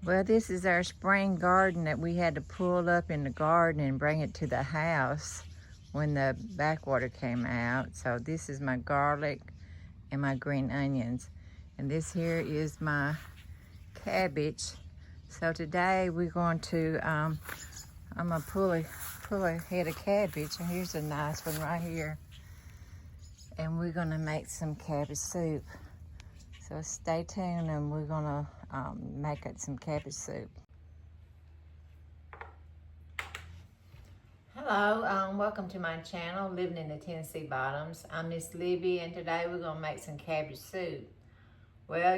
Well, this is our spring garden that we had to pull up in the garden and bring it to the house when the backwater came out. So this is my garlic and my green onions. And this here is my cabbage. So today we're going to, I'm gonna pull a head of cabbage. And here's a nice one right here. And we're gonna make some cabbage soup. So stay tuned and we're gonna make it some cabbage soup. Hello, welcome to my channel, Living in the Tennessee Bottoms. I'm Miss Libby and today we're gonna make some cabbage soup. Well,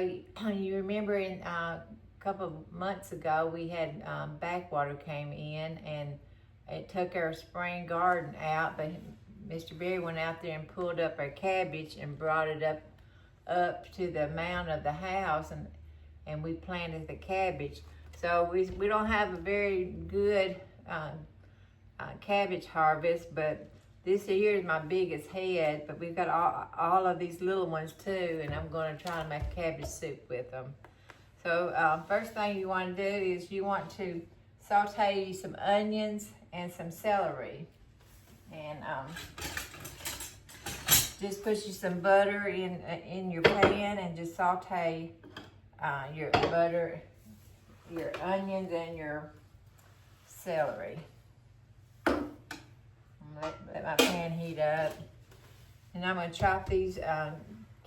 you remember a couple of months ago we had backwater came in and it took our spring garden out, but Mr. Berry went out there and pulled up our cabbage and brought it up to the mound of the house, and we planted the cabbage. So we don't have a very good cabbage harvest, but this here is my biggest head, but we've got all of these little ones too, and I'm going to try to make cabbage soup with them. So first thing you want to do is you want to saute some onions and some celery, and just put you some butter in your pan and just saute your butter, your onions, and your celery. Let my pan heat up. And I'm going to chop these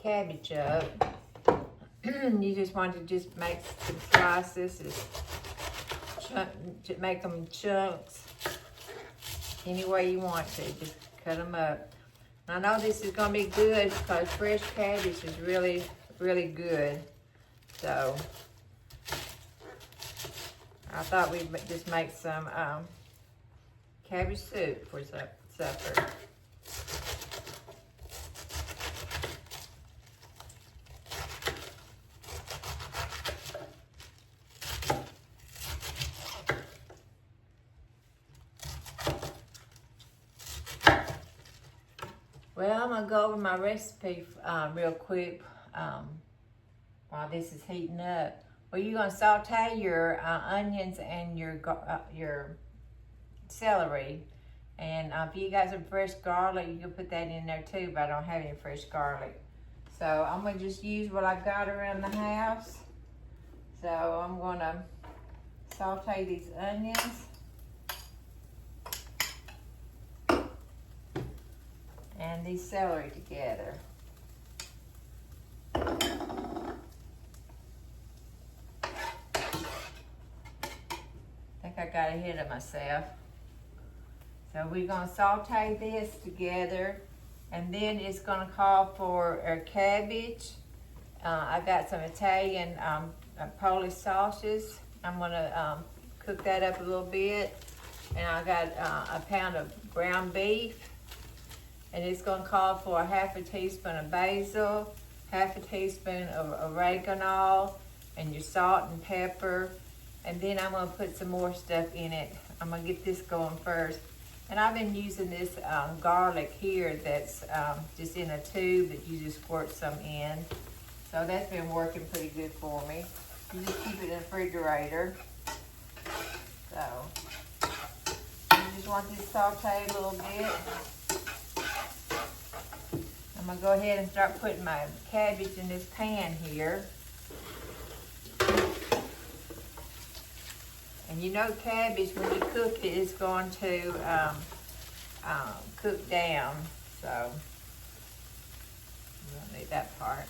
cabbage up. You just want to just make some slices, make them chunks, any way you want to. Just cut them up. I know this is going to be good because fresh cabbage is really, really good. So I thought we'd just make some cabbage soup for supper. Well, I'm gonna go over my recipe real quick while this is heating up. Well, you're gonna saute your onions and your celery, and if you got some fresh garlic, you can put that in there too. But I don't have any fresh garlic, so I'm gonna just use what I got around the house. So I'm gonna saute these onions. And these celery together. I think I got ahead of myself. So we're gonna saute this together, and then it's gonna call for our cabbage. I got some Italian Polish sausages. I'm gonna cook that up a little bit, and I got a pound of ground beef. And it's going to call for a half a teaspoon of basil, half a teaspoon of oregano, and your salt and pepper. And then I'm going to put some more stuff in it. I'm going to get this going first. And I've been using this garlic here that's just in a tube that you just squirt some in. So that's been working pretty good for me. You just keep it in the refrigerator. So you just want this sauteed a little bit. I'm gonna go ahead and start putting my cabbage in this pan here. And you know cabbage, when you cook it, it's going to cook down. So we don't need that part.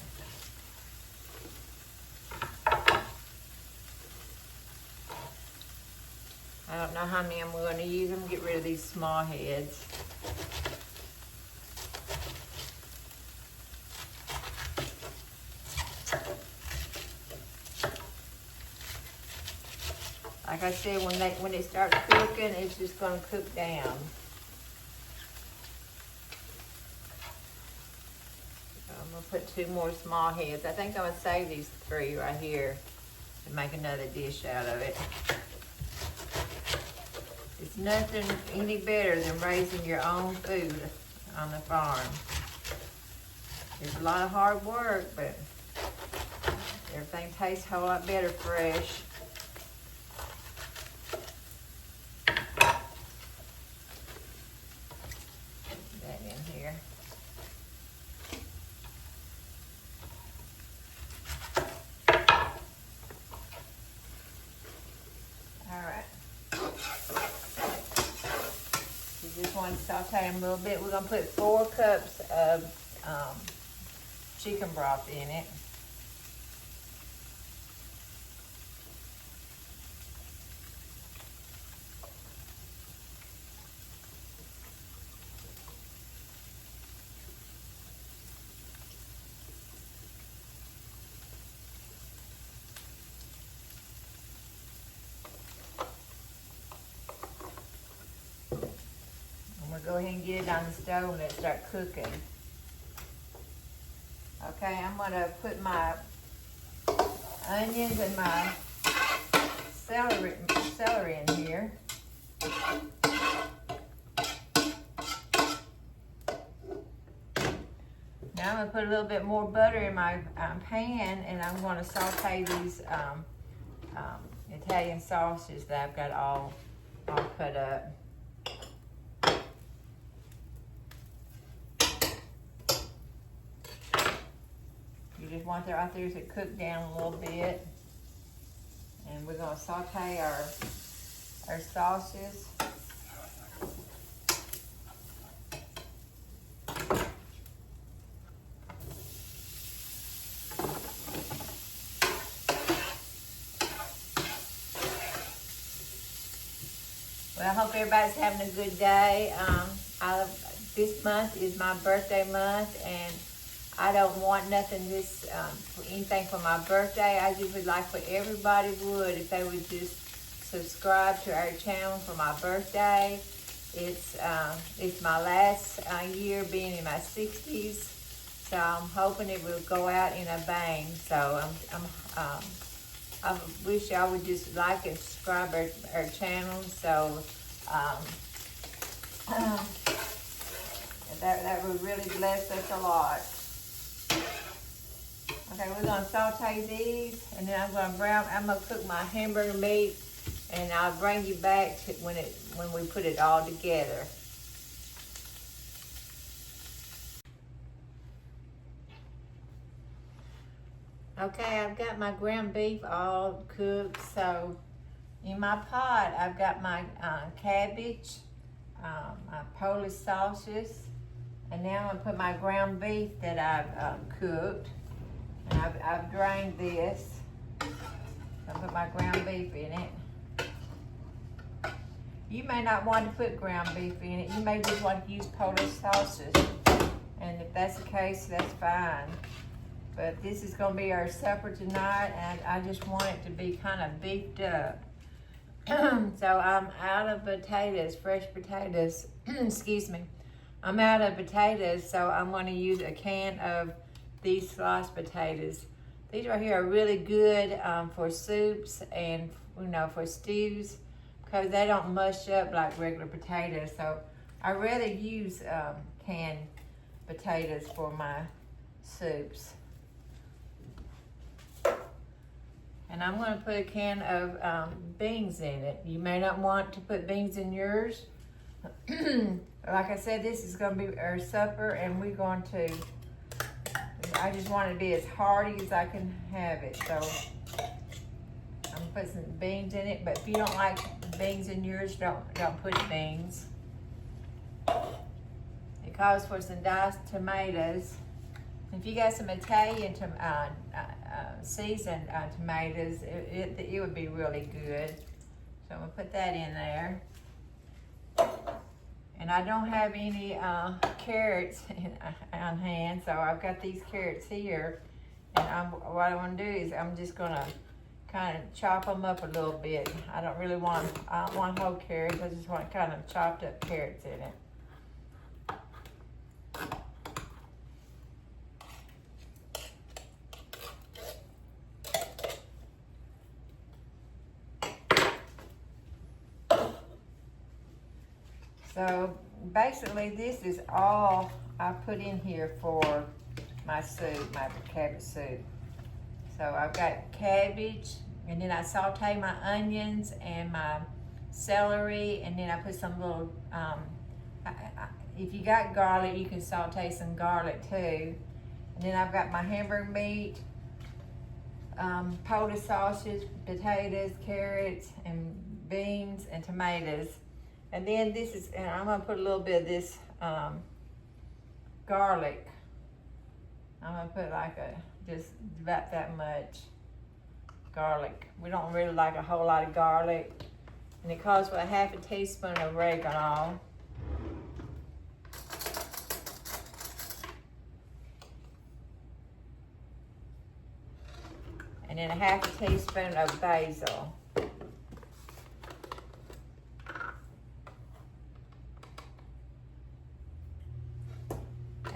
I don't know how many I'm going to use. I'm going to get rid of these small heads. Like I said, when it starts cooking, it's just going to cook down. So I'm going to put 2 more small heads. I think I'm going to save these 3 right here and make another dish out of it. It's nothing any better than raising your own food on the farm. It's a lot of hard work, but everything tastes a whole lot better fresh. going to saute them a little bit. We're gonna put 4 cups of chicken broth in it. Go ahead and get it on the stove and let it start cooking. Okay, I'm gonna put my onions and my celery in here. Now I'm gonna put a little bit more butter in my pan, and I'm gonna saute these Italian sausages that I've got all cut up. You just want that right there to cook down a little bit. And we're gonna saute our sausages. Well, I hope everybody's having a good day. This month is my birthday month, and I don't want nothing anything for my birthday. I just would like for everybody would, if they would just subscribe to our channel for my birthday. It's my last year being in my 60s, so I'm hoping it will go out in a bang. So I wish y'all would just like and subscribe our channel. So that would really bless us a lot. Okay, we're gonna saute these, and then I'm gonna cook my hamburger meat, and I'll bring you back to when we put it all together. Okay, I've got my ground beef all cooked. So in my pot, I've got my cabbage, my Polish sausages, and now I'm gonna put my ground beef that I've cooked. And I've drained this. I'll put my ground beef in it. You may not want to put ground beef in it. You may just want to use Polish sausages. And if that's the case, that's fine. But this is going to be our supper tonight, and I just want it to be kind of beefed up. So I'm out of potatoes, fresh potatoes. Excuse me. I'm out of potatoes, so I'm going to use a can of these sliced potatoes. These right here are really good for soups and for stews, because they don't mush up like regular potatoes. So I rather use canned potatoes for my soups. And I'm going to put a can of beans in it. You may not want to put beans in yours. Like I said, this is going to be our supper, and we're going to, I just want it to be as hearty as I can have it. So I'm going to put some beans in it, but if you don't like beans in yours, don't put beans. It calls for some diced tomatoes. If you got some Italian seasoned tomatoes, it would be really good. So I'm gonna put that in there. And I don't have any carrots on hand, so I've got these carrots here. And what I want to do is I'm just gonna kind of chop them up a little bit. I don't want whole carrots. I just want kind of chopped up carrots in it. So basically this is all I put in here for my soup, my cabbage soup. So I've got cabbage, and then I saute my onions and my celery, and then I put some little, if you got garlic, you can saute some garlic too. And then I've got my hamburger meat, Polish sausage, potatoes, carrots, and beans, and tomatoes. And then this is, and I'm gonna put a little bit of this garlic. I'm gonna put like just about that much garlic. We don't really like a whole lot of garlic. And it calls for a half a teaspoon of oregano. And then a half a teaspoon of basil.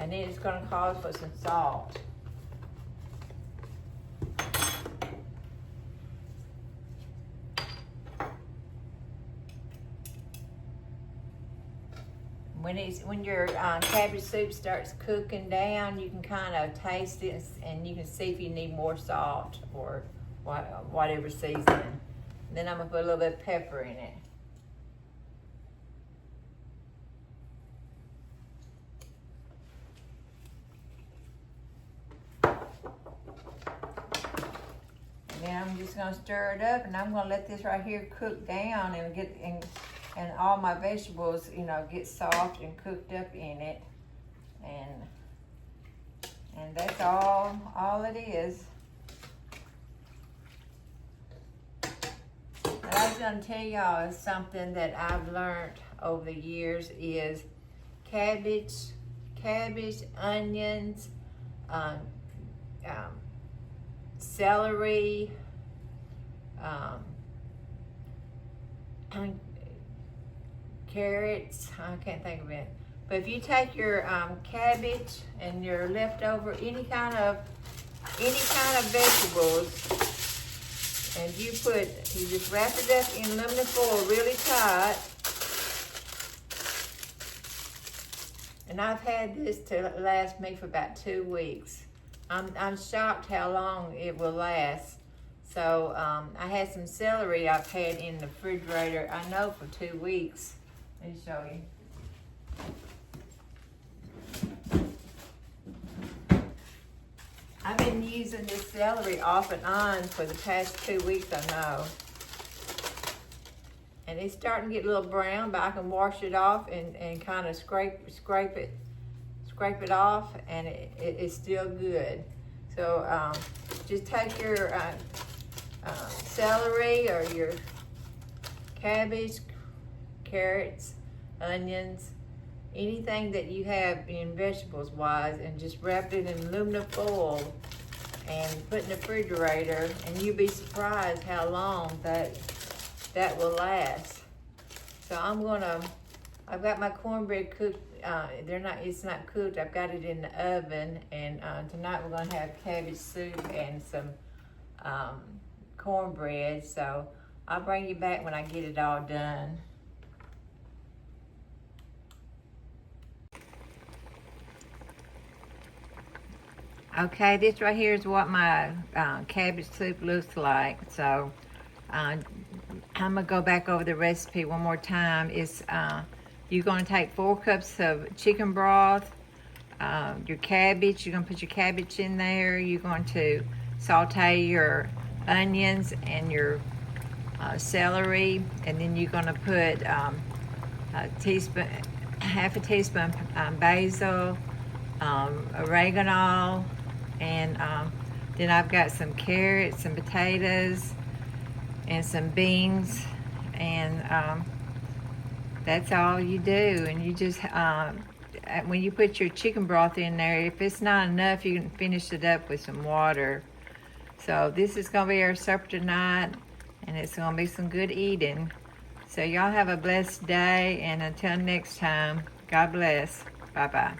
And then it's gonna call for some salt. When your cabbage soup starts cooking down, you can kind of taste it and you can see if you need more salt or whatever seasoning. Then I'm gonna put a little bit of pepper in it. And then I'm just gonna stir it up, and I'm gonna let this right here cook down and all my vegetables, you know, get soft and cooked up in it. And that's all it is. And I was gonna tell y'all something that I've learned over the years is cabbage, onions, celery, carrots, I can't think of it. But if you take your cabbage and your leftover any kind of vegetables, and you just wrap it up in aluminum foil really tight. And I've had this to last me for about 2 weeks. I'm shocked how long it will last. So I had some celery I've had in the refrigerator, I know, for 2 weeks. Let me show you. I've been using this celery off and on for the past 2 weeks, I know. And it's starting to get a little brown, but I can wash it off and kind of scrape it off, and it's still good. So just take your celery or your cabbage, carrots, onions, anything that you have in vegetables wise, and just wrap it in aluminum foil and put in the refrigerator, and you'll be surprised how long that will last. So I've got my cornbread cooked. It's not cooked. I've got it in the oven, and tonight we're gonna have cabbage soup and some cornbread. So I'll bring you back when I get it all done. Okay, this right here is what my cabbage soup looks like. So I'm gonna go back over the recipe one more time. You're gonna take 4 cups of chicken broth, your cabbage, you're gonna put your cabbage in there. You're going to saute your onions and your celery, and then you're gonna put half a teaspoon basil, oregano, and then I've got some carrots, some potatoes, and some beans, and that's all you do. And you just when you put your chicken broth in there, if it's not enough, you can finish it up with some water. So this is gonna be our supper tonight, and it's gonna be some good eating. So y'all have a blessed day, and until next time, God bless. Bye-bye.